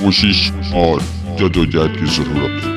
कोशिश और जदोजहद की ज़रूरत है,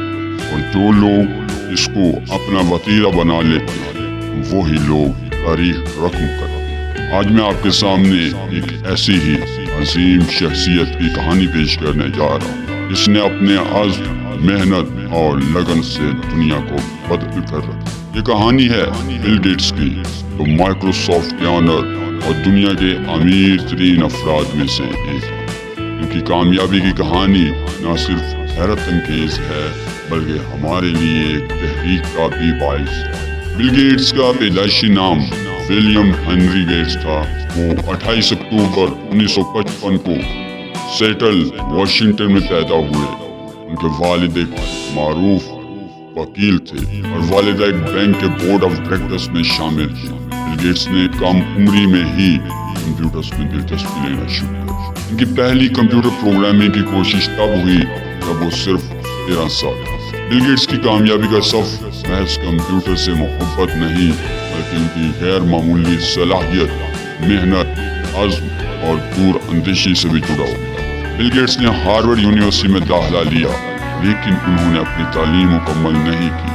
और जो लोग इसको अपना वतीरा बना लेते हैं वही लोग तारीख रकम करते हैं। आज मैं आपके सामने एक ऐसी ही अजीम शख्सियत की कहानी पेश करने जा रहा हूँ जिसने अपने अज़्म, मेहनत और लगन से दुनिया को बदल कर रखा। ये कहानी है बिल गेट्स की, तो माइक्रोसॉफ्ट के ऑनर और दुनिया के अमीर तरीन अफराद में से एक। इनकी कामयाबी की कहानी न सिर्फ हैरत अंगेज है बल्कि हमारे लिए एक तहरीक का भी बाइस है। बिल गेट्स का पैदाइशी नाम विलियम हेनरी गेट्स था। वो 28 अक्टूबर 1955 को सेटल, वाशिंगटन में पैदा हुए। उनके वालिद एक मारूफ वकील थे और वालिदा एक बैंक के बोर्ड ऑफ डायरेक्टर्स में शामिल थी। बिल गेट्स ने कम उम्री में ही कंप्यूटर्स में दिलचस्पी लेना शुरू कर। इनकी पहली कंप्यूटर प्रोग्रामिंग की कोशिश तब हुई जब वो सिर्फ 13 साल था। बिल गेट्स की कामयाबी का सफ़र महज कंप्यूटर से मोहब्बत नहीं बल्कि उनकी गैर मामूली सलाहियत, मेहनत, अज़्म और दूर अंदेशी से भी जुड़ा हुआ। बिल गेट्स ने हार्वर्ड यूनिवर्सिटी में दाखिला लिया, लेकिन उन्होंने अपनी तालीम मुकम्मल नहीं की।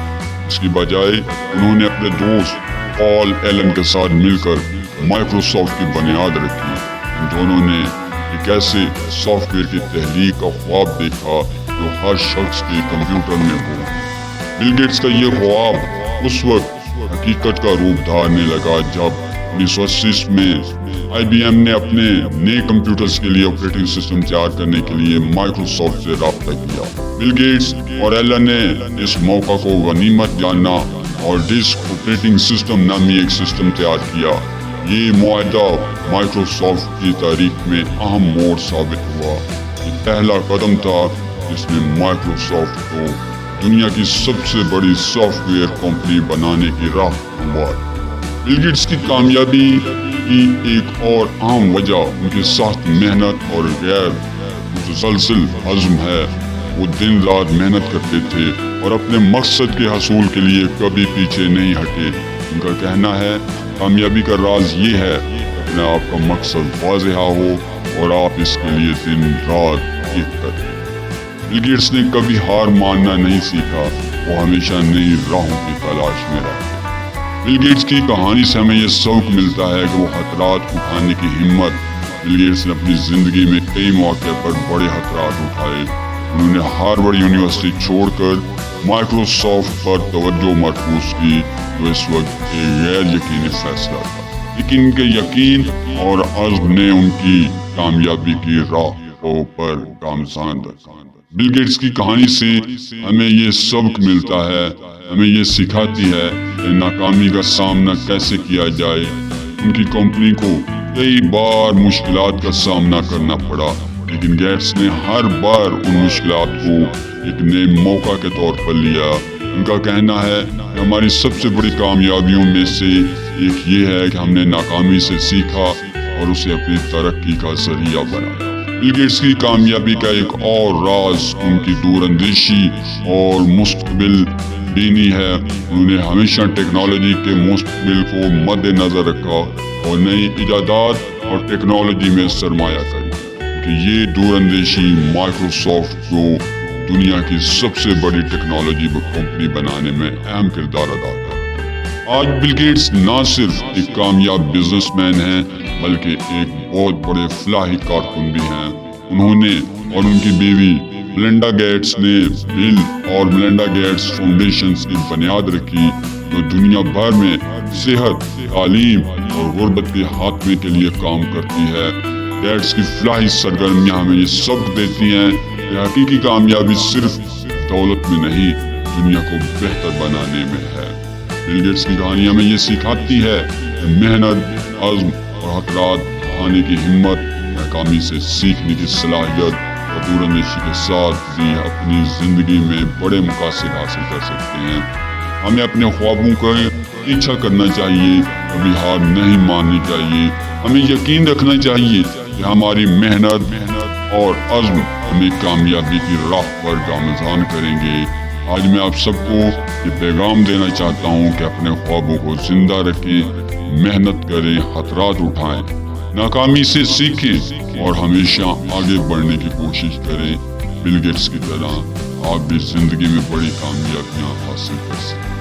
इसकी बजाय उन्होंने अपने दोस्त पॉल एलन के साथ मिलकर माइक्रोसॉफ्ट की बुनियाद रखी। इन दोनों ने एक ऐसे सॉफ्टवेयर की तहलीक का ख्वाब देखा जो हर शख्स के कंप्यूटर में हो। बिल गेट्स का ये ख्वाब उस वक्त हकीकत का रूप धारने लगा जब 1980 में IBM ने अपने नए कंप्यूटर्स के लिए ऑपरेटिंग सिस्टम तैयार करने के लिए माइक्रोसॉफ्ट से राब्ता किया। बिल गेट्स और एलन ने इस मौका को गनीमत जाना और डिस्क ऑपरेटिंग सिस्टम नामी एक सिस्टम तैयार किया। ये मुआहदा माइक्रोसॉफ्ट की तारीख में अहम मोड़ साबित हुआ। ये पहला कदम था जिसने माइक्रोसॉफ्ट को दुनिया की सबसे बड़ी सॉफ्टवेयर कंपनी बनाने की राह हमवार। बिल गेट्स की कामयाबी की एक और अहम वजह उनकी सख्त मेहनत और गैर मुतसलसल अज़्म है। वो दिन रात मेहनत करते थे और अपने मकसद के हसूल के लिए कभी पीछे नहीं हटे। उनका कहना है कामयाबी का राज ये है अपने आप का मकसद वाज़ेह हो और आप इसके लिए दिन रात एक करें। बिल गेट्स ने कभी हार मानना नहीं सीखा, वो हमेशा नई राहों की तलाश में रहा। बिल गेट्स की कहानी से हमें यह सबक मिलता है कि वो खतरात उठाने की हिम्मत। बिल गेट्स ने अपनी ज़िंदगी में कई मौके पर बड़े खतरात उठाए। उन्होंने हार्वर्ड यूनिवर्सिटी छोड़कर माइक्रोसॉफ्ट पर तवज्जो मरकूज़ की, जो इस वक्त एक गैर यकीनी फैसला था, लेकिन उनके यकीन और अज़्म ने उनकी कामयाबी की राह पर गामज़ान रखा। बिल गेट्स की कहानी से हमें ये सबक मिलता है, हमें ये सिखाती है कि नाकामी का सामना कैसे किया जाए। उनकी कंपनी को कई बार मुश्किलात का सामना करना पड़ा, लेकिन गेट्स ने हर बार उन मुश्किलात को एक नए मौका के तौर पर लिया। उनका कहना है कि हमारी सबसे बड़ी कामयाबियों में से एक ये है कि हमने नाकामी से सीखा और उसे अपनी तरक्की का जरिया बनाया। बिल गेट्स की कामयाबी का एक और राज उनकी दूरअंदेशी और मुस्तकबिल बीनी है। उन्होंने हमेशा टेक्नोलॉजी के मुस्तकबिल को मद्देनजर रखा और नई इजादात और टेक्नोलॉजी में सरमाया करी कि ये दूरअंदेशी माइक्रोसॉफ्ट को दुनिया की सबसे बड़ी टेक्नोलॉजी कंपनी बनाने में अहम किरदार अदा किया। आज बिल गेट्स न सिर्फ एक कामयाब बिजनेसमैन हैं बल्कि एक बहुत बड़े फलाही कारकुन भी हैं। उन्होंने और उनकी बीवी मेलिंडा गेट्स ने बिल और मेलिंडा गेट्स फाउंडेशन की बुनियाद रखी, जो दुनिया भर में सेहत, तालीम और गुर्बत के खात्मे के लिए काम करती है। गेट्स की फलाही सरगर्मियाँ हमें ये सबक देती हैं कि हकीकी कामयाबी सिर्फ दौलत में नहीं, दुनिया को बेहतर बनाने में है। बिल गेट्स की कहानी हमें ये सिखाती है कि मेहनत, अज़्म और खतरात उठाने की हिम्मत, नाकामी से सीखने की सलाहियत और दूरअंदेशी के साथ भी अपनी ज़िंदगी में बड़े मकासद हासिल कर सकते हैं। हमें अपने ख्वाबों का पीछा करना चाहिए, कभी हार नहीं माननी चाहिए। हमें यकीन रखना चाहिए कि हमारी मेहनत और अज़्म हमें कामयाबी की राह पर गामज़ान करेंगे। आज मैं आप सबको ये पैगाम देना चाहता हूँ कि अपने ख्वाबों को जिंदा रखें, मेहनत करें, खतरात उठाएं, नाकामी से सीखें और हमेशा आगे बढ़ने की कोशिश करें। بل گیٹس کی طرح آپ بھی زندگی میں بڑی کامیابیاں حاصل کر سکیں۔